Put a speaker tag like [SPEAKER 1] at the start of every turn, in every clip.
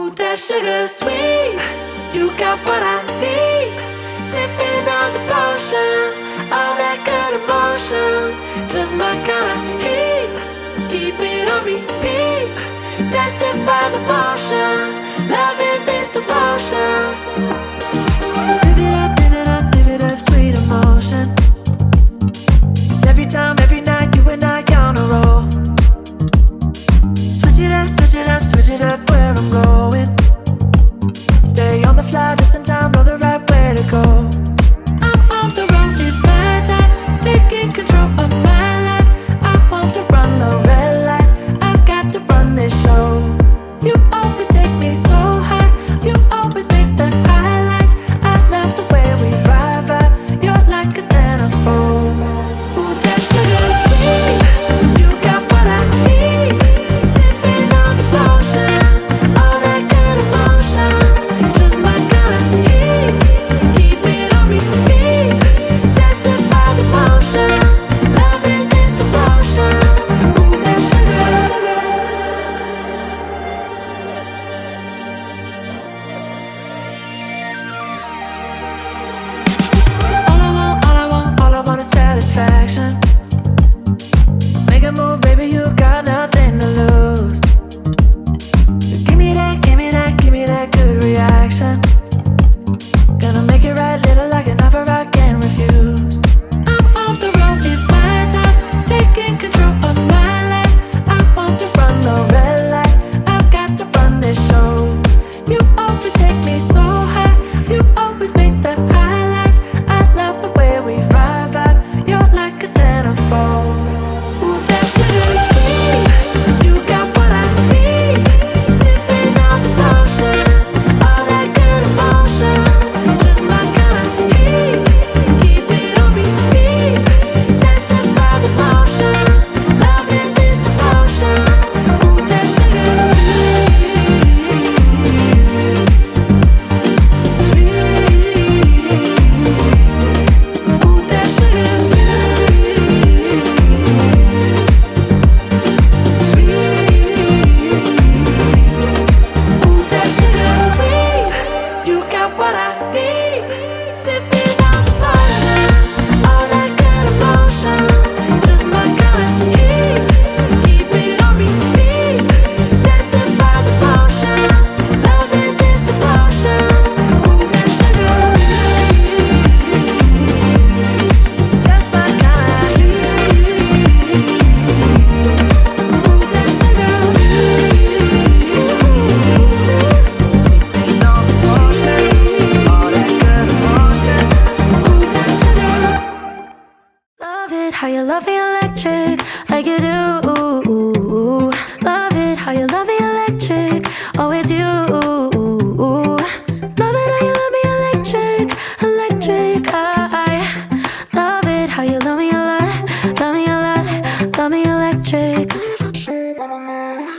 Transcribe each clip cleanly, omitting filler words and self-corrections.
[SPEAKER 1] Ooh, that sugar sweet, you got what I need. Sipping on the potion, all that good emotion, just my kind of heat. Keep it on repeat, tested by the motion, loving this devotion. Live it up, live it up, live it up, sweet emotion. Every time, every night, you and I on a roll. Switch it up, switch it up, switch it up where I'm going. Stay on the fly just in time, know the right way to go. I'm on the road, it's my time, taking control of my life. I want to run the red lights, I've got to run this show. You always take me so high, you always make the highlights. I love the way we vibe, you're like a centerfold. Ooh, that sugar sweet, you got what I need. Sipping on the potion, all that good emotion, just my kind of heat. Keep it on repeat, tested by the motion, loving this devotion. Ooh, that sugar. All I want is satisfaction. Make a move, baby, you got nothing to lose. Give me that, give me that, give me that good reaction. Gonna make it right, little like an offer I can't refuse. I'm on the road, it's my time, taking control of my life. I want to run the red lights, I've got to run this show. You always take me so high, you always make the highlights. I love the way we vibe, you're like a centerfold. Ooh, that sugar sweet, you got what I need. Sipping on the potion, all that good emotion, just my kind of heat. Keep it on repeat, tested by the motion, loving this devotion. Ooh, that sugar sweet. Ooh, that sugar Ooh, that sugar sweet, you got what I need. Sipping on the potion, all that good emotion, just my kind of heat. Keep it on repeat, tested by the motion, loving this devotion. Ooh, that sugar, just my kind of heat. Ooh, that sugar. Sipping on the potion, all that good emotion. Ooh, that sugar.
[SPEAKER 2] Love it how you love me electric, like you do. Love it how you love me electric, always you. Love it how you love me electric, electric. I love it how you love me a lot, love me a lot, love me electric.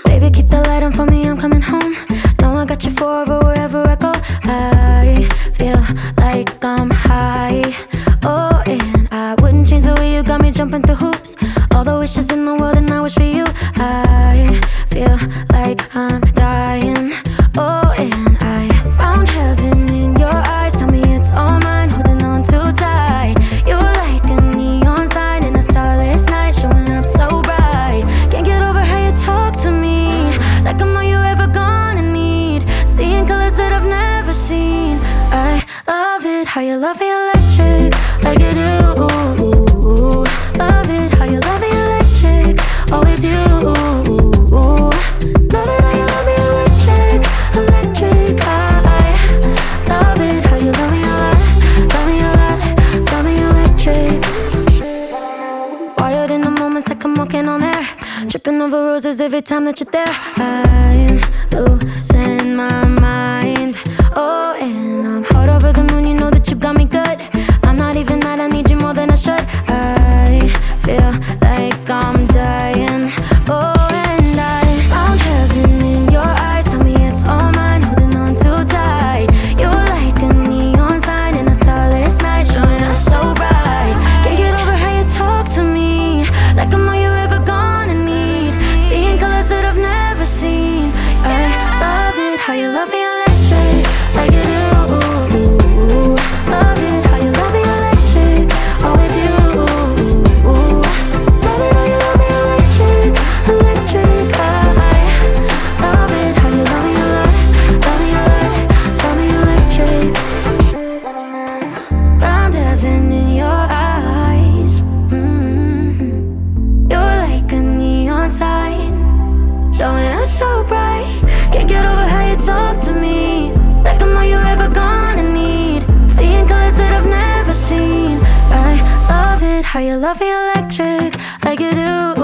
[SPEAKER 2] Baby, keep the light on for me, I'm coming home. Know I got you forever wherever I go. I feel like I'm high. Oh, and I wouldn't change the way you got me jumping through hoops. All the wishes in the world and I wish for you. I feel like I'm dying. Oh, and I found heaven in your eyes. Tell me it's all mine, holding on too tight. You're like a neon sign in a starless night, showing up so bright. Can't get over how you talk to me, like I'm all you ever gonna need. Seeing colors that I've never seen. I love it how you love me electric, like you do. Love it how you love me electric, always you. Love it how you love me electric, electric. I love it how you love me a lot, love me a lot, love me electric. Wired in the moments like I'm walking on air, tripping over roses every time that you're there. I'm losing my mind. Oh, and I'm hot over the moon, you know that you got me good. I'm not even mad, I need you more than I should. I feel like I'm dying. Oh, and I found heaven in your eyes. Tell me it's all mine, holding on too tight. You're like a neon sign in a starless night, showing up so bright. Can't get over how you talk to me, like I'm all you ever gonna need. Seeing colors that I've never seen. how you love me electric, like you do.